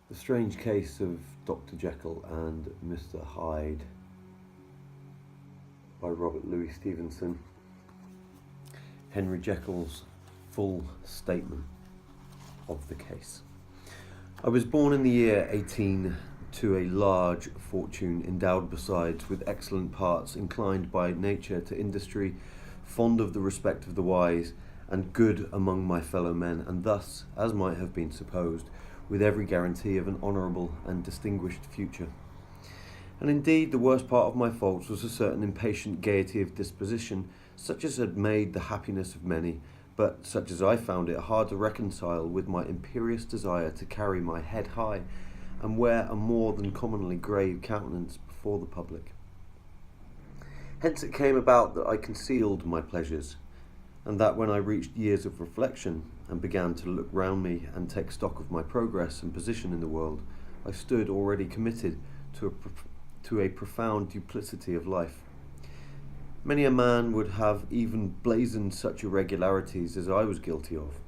The Strange Case of Dr. Jekyll and Mr. Hyde by Robert Louis Stevenson. Henry Jekyll's full statement of the case. I was born in the year 18 to a large fortune, endowed besides with excellent parts, inclined by nature to industry, fond of the respect of the wise, and good among my fellow men, and thus, as might have been supposed, with every guarantee of an honourable and distinguished future. And indeed the worst part of my faults was a certain impatient gaiety of disposition, such as had made the happiness of many, but such as I found it hard to reconcile with my imperious desire to carry my head high, and wear a more than commonly grave countenance before the public. Hence it came about that I concealed my pleasures, and that when I reached years of reflection, and began to look round me and take stock of my progress and position in the world, I stood already committed to a profound duplicity of life. Many a man would have even blazoned such irregularities as I was guilty of,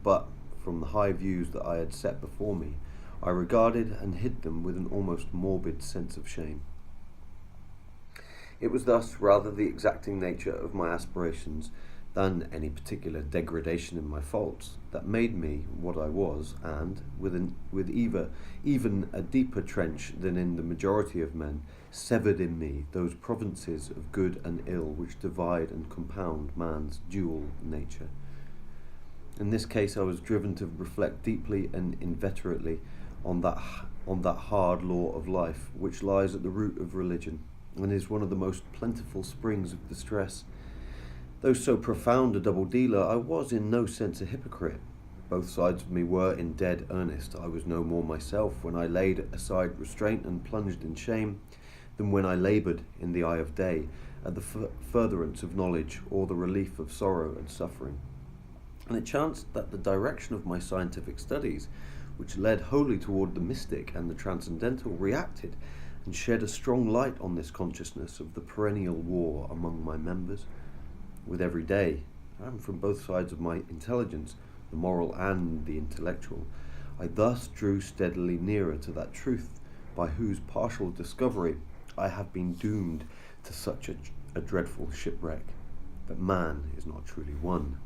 but from the high views that I had set before me, I regarded and hid them with an almost morbid sense of shame. It was thus rather the exacting nature of my aspirations than any particular degradation in my faults that made me what I was, and, with even a deeper trench than in the majority of men, severed in me those provinces of good and ill which divide and compound man's dual nature. In this case I was driven to reflect deeply and inveterately on that hard law of life which lies at the root of religion, and is one of the most plentiful springs of distress. Though so profound a double-dealer, I was in no sense a hypocrite. Both sides of me were in dead earnest. I was no more myself when I laid aside restraint and plunged in shame, than when I laboured in the eye of day at the furtherance of knowledge or the relief of sorrow and suffering. And it chanced that the direction of my scientific studies, which led wholly toward the mystic and the transcendental, reacted and shed a strong light on this consciousness of the perennial war among my members. With every day, and from both sides of my intelligence, the moral and the intellectual, I thus drew steadily nearer to that truth by whose partial discovery I have been doomed to such a dreadful shipwreck, that man is not truly one,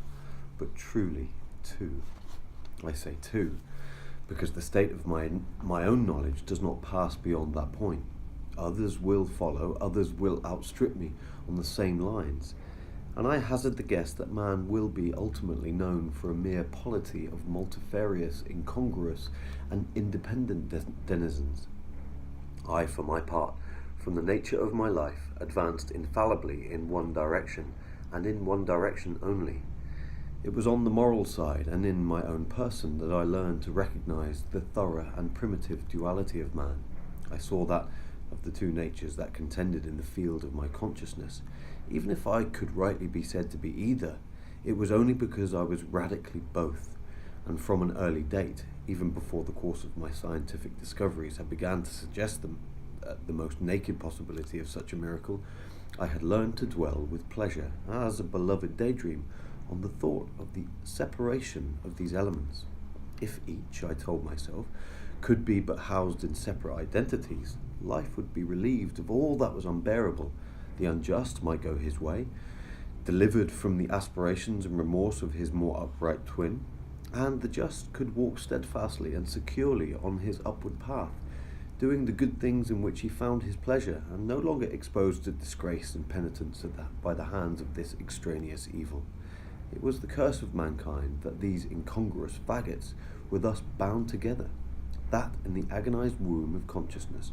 but truly two. I say two, because the state of my own knowledge does not pass beyond that point. Others will follow, others will outstrip me on the same lines, and I hazard the guess that man will be ultimately known for a mere polity of multifarious, incongruous, and independent denizens. I, for my part, from the nature of my life, advanced infallibly in one direction, and in one direction only. It was on the moral side, and in my own person, that I learned to recognize the thorough and primitive duality of man. I saw that, of the two natures that contended in the field of my consciousness, even if I could rightly be said to be either, it was only because I was radically both, and from an early date, even before the course of my scientific discoveries had begun to suggest the most naked possibility of such a miracle, I had learned to dwell with pleasure, as a beloved daydream, on the thought of the separation of these elements. If each, I told myself, could be but housed in separate identities, life would be relieved of all that was unbearable. The unjust might go his way, delivered from the aspirations and remorse of his more upright twin, and the just could walk steadfastly and securely on his upward path, doing the good things in which he found his pleasure, and no longer exposed to disgrace and penitence by the hands of this extraneous evil. It was the curse of mankind that these incongruous faggots were thus bound together, that in the agonized womb of consciousness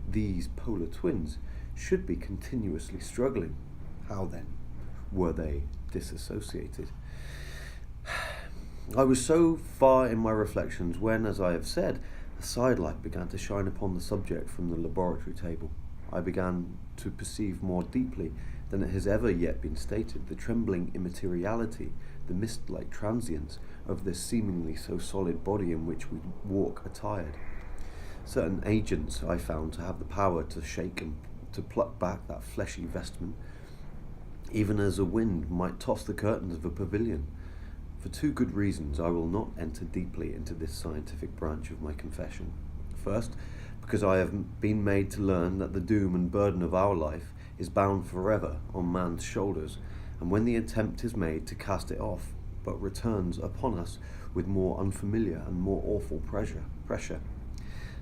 these polar twins should be continuously struggling. How then were they disassociated? I was so far in my reflections when, as I have said, a sidelight began to shine upon the subject from the laboratory table. I began to perceive more deeply than it has ever yet been stated the trembling immateriality, the mist-like transience of this seemingly so solid body in which we walk attired. Certain agents I found to have the power to shake and to pluck back that fleshy vestment, even as a wind might toss the curtains of a pavilion. For two good reasons I will not enter deeply into this scientific branch of my confession. First, because I have been made to learn that the doom and burden of our life is bound forever on man's shoulders, and when the attempt is made to cast it off, but returns upon us with more unfamiliar and more awful pressure.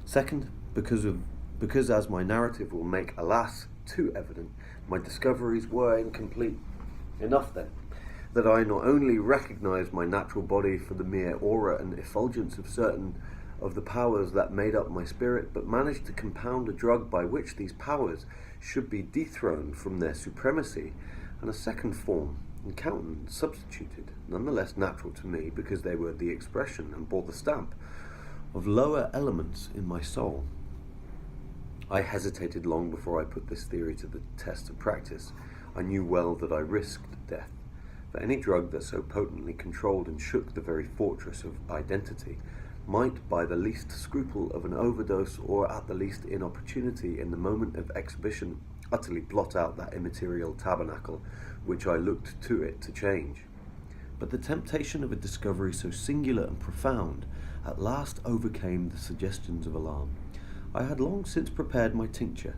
Second, because as my narrative will make, alas, too evident, my discoveries were incomplete. Enough then, that I not only recognized my natural body for the mere aura and effulgence of certain of the powers that made up my spirit, but managed to compound a drug by which these powers should be dethroned from their supremacy, and a second form and countenance substituted, nonetheless natural to me because they were the expression and bore the stamp of lower elements in my soul. I hesitated long before I put this theory to the test of practice. I knew well that I risked death, for any drug that so potently controlled and shook the very fortress of identity might, by the least scruple of an overdose, or at the least inopportunity in the moment of exhibition, utterly blot out that immaterial tabernacle which I looked to it to change. But the temptation of a discovery so singular and profound at last overcame the suggestions of alarm. I had long since prepared my tincture.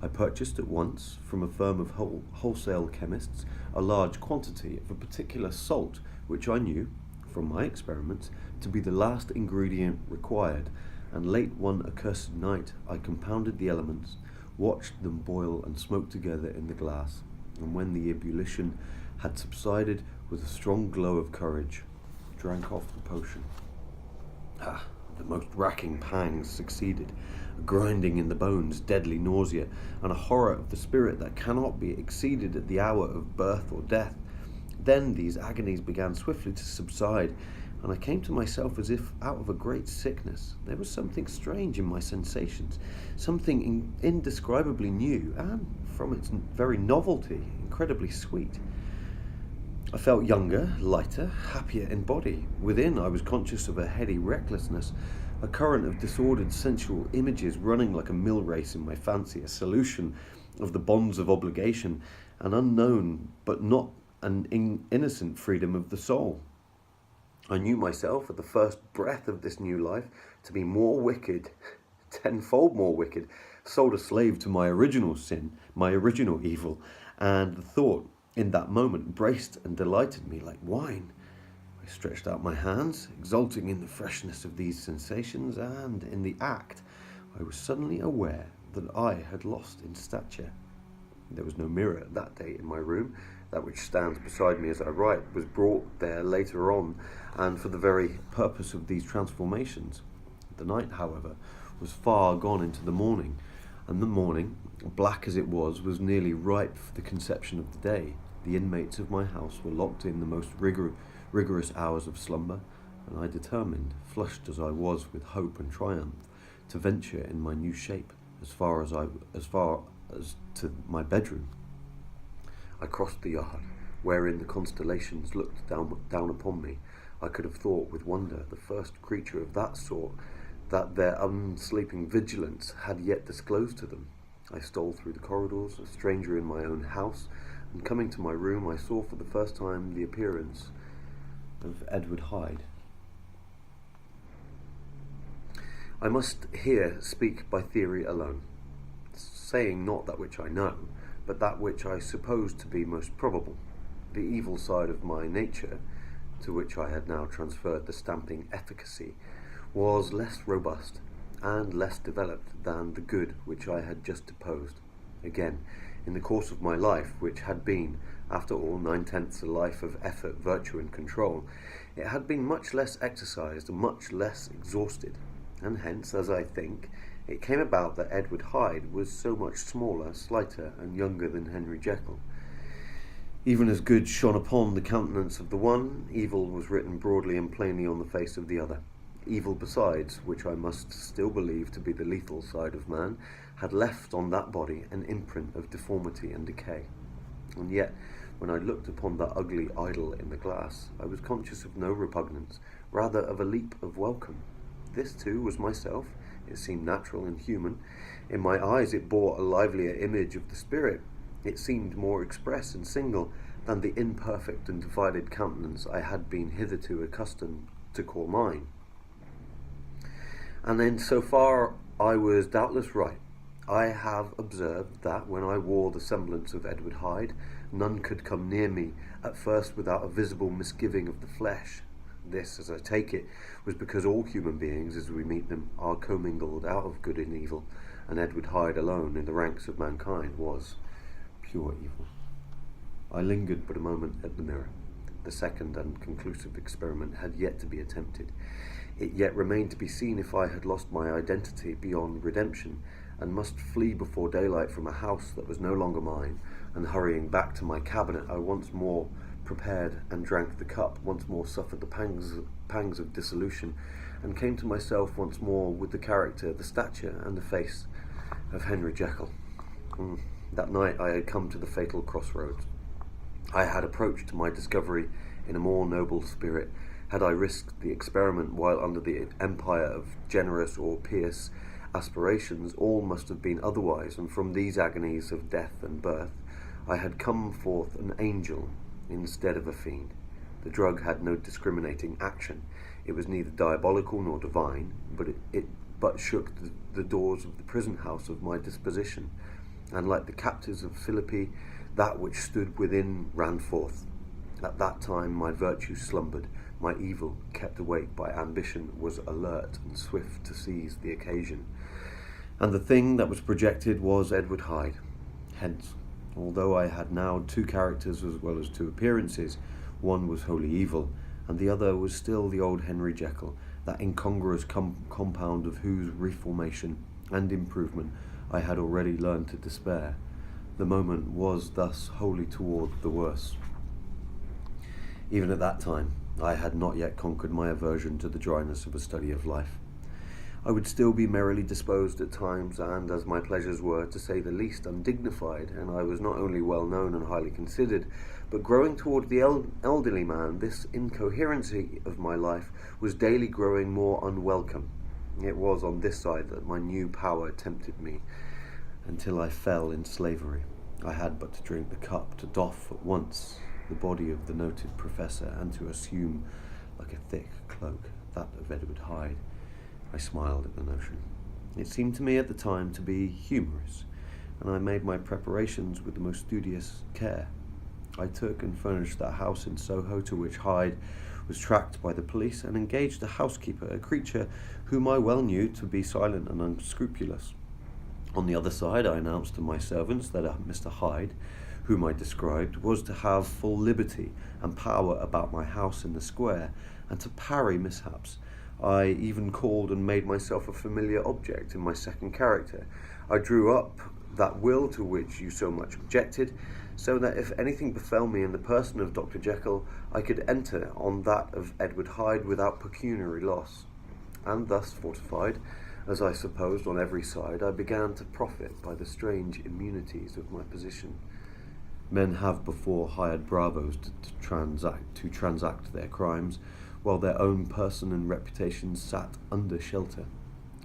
I purchased at once, from a firm of wholesale chemists, a large quantity of a particular salt which I knew, from my experiments, to be the last ingredient required, and late one accursed night I compounded the elements, watched them boil and smoke together in the glass, and when the ebullition had subsided, with a strong glow of courage, drank off the potion. The most racking pangs succeeded, a grinding in the bones, deadly nausea, and a horror of the spirit that cannot be exceeded at the hour of birth or death. Then these agonies began swiftly to subside, and I came to myself as if out of a great sickness. There was something strange in my sensations, something indescribably new, and, from its very novelty, incredibly sweet. I felt younger, lighter, happier in body. Within, I was conscious of a heady recklessness, a current of disordered sensual images running like a mill race in my fancy, a solution of the bonds of obligation, an unknown but not an innocent freedom of the soul. I knew myself, at the first breath of this new life, to be more wicked, tenfold more wicked, sold a slave to my original sin, my original evil, and the thought, in that moment, braced and delighted me like wine. I stretched out my hands, exulting in the freshness of these sensations, and in the act I was suddenly aware that I had lost in stature. There was no mirror at that day in my room. That which stands beside me as I write was brought there later on, and for the very purpose of these transformations. The night, however, was far gone into the morning, and the morning, black as it was nearly ripe for the conception of the day. The inmates of my house were locked in the most rigorous hours of slumber, and I determined, flushed as I was with hope and triumph, to venture in my new shape as far as to my bedroom. I crossed the yard, wherein the constellations looked down upon me. I could have thought with wonder the first creature of that sort that their unsleeping vigilance had yet disclosed to them. I stole through the corridors, a stranger in my own house, and coming to my room I saw for the first time the appearance of Edward Hyde. I must here speak by theory alone, saying not that which I know, but that which I suppose to be most probable. The evil side of my nature, to which I had now transferred the stamping efficacy, was less robust and less developed than the good which I had just deposed. Again, in the course of my life, which had been, after all, 9/10 a life of effort, virtue, and control, it had been much less exercised and much less exhausted, and hence, as I think, it came about that Edward Hyde was so much smaller, slighter, and younger than Henry Jekyll. Even as good shone upon the countenance of the one, evil was written broadly and plainly on the face of the other. Evil besides, which I must still believe to be the lethal side of man, had left on that body an imprint of deformity and decay. And yet, when I looked upon that ugly idol in the glass, I was conscious of no repugnance, rather of a leap of welcome. This too was myself. It seemed natural and human. In my eyes it bore a livelier image of the spirit. It seemed more express and single than the imperfect and divided countenance I had been hitherto accustomed to call mine. And in so far I was doubtless right. I have observed that when I wore the semblance of Edward Hyde, none could come near me, at first without a visible misgiving of the flesh. This, as I take it, was because all human beings, as we meet them, are commingled out of good and evil, and Edward Hyde alone, in the ranks of mankind, was pure evil. I lingered but a moment at the mirror. The second and conclusive experiment had yet to be attempted. It yet remained to be seen if I had lost my identity beyond redemption, and must flee before daylight from a house that was no longer mine, and hurrying back to my cabinet, I once more prepared and drank the cup, once more suffered the pangs of dissolution, and came to myself once more with the character, the stature, and the face of Henry Jekyll. That night I had come to the fatal crossroads. I had approached my discovery in a more noble spirit. Had I risked the experiment while under the empire of generous or pious aspirations, all must have been otherwise, and from these agonies of death and birth I had come forth an angel instead of a fiend. The drug had no discriminating action. It was neither diabolical nor divine, but it shook the doors of the prison house of my disposition, and like the captives of Philippi, that which stood within ran forth. At that time my virtue slumbered, my evil, kept awake by ambition, was alert and swift to seize the occasion. And the thing that was projected was Edward Hyde. Hence, although I had now two characters as well as two appearances, one was wholly evil, and the other was still the old Henry Jekyll, that incongruous compound of whose reformation and improvement I had already learned to despair. The moment was thus wholly toward the worse. Even at that time, I had not yet conquered my aversion to the dryness of a study of life. I would still be merrily disposed at times, and as my pleasures were, to say the least, undignified, and I was not only well known and highly considered, but growing toward the elderly man, this incoherency of my life was daily growing more unwelcome. It was on this side that my new power tempted me, until I fell in slavery. I had but to drink the cup, to doff at once the body of the noted professor, and to assume, like a thick cloak, that of Edward Hyde. I smiled at the notion. It seemed to me at the time to be humorous, and I made my preparations with the most studious care. I took and furnished that house in Soho to which Hyde was tracked by the police, and engaged a housekeeper, a creature whom I well knew to be silent and unscrupulous. On the other side, I announced to my servants that Mr. Hyde, whom I described, was to have full liberty and power about my house in the square, and to parry mishaps. I even called and made myself a familiar object in my second character. I drew up that will to which you so much objected, so that if anything befell me in the person of Dr. Jekyll, I could enter on that of Edward Hyde without pecuniary loss. And thus fortified, as I supposed on every side, I began to profit by the strange immunities of my position. Men have before hired bravos to transact their crimes, while their own person and reputation sat under shelter.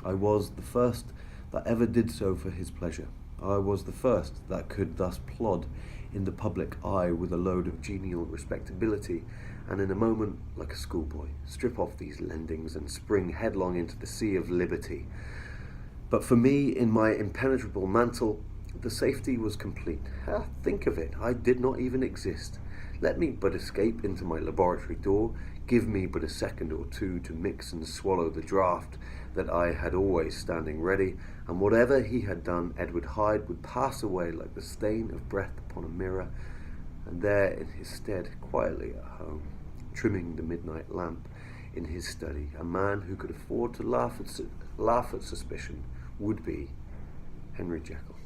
I was the first that ever did so for his pleasure. I was the first that could thus plod in the public eye with a load of genial respectability, and in a moment, like a schoolboy, strip off these lendings and spring headlong into the sea of liberty. But for me, in my impenetrable mantle, the safety was complete. Think of it, I did not even exist. Let me but escape into my laboratory door, give me but a second or two to mix and swallow the draught that I had always standing ready, and whatever he had done, Edward Hyde would pass away like the stain of breath upon a mirror, and there in his stead, quietly at home, trimming the midnight lamp in his study, a man who could afford to laugh at suspicion would be Henry Jekyll.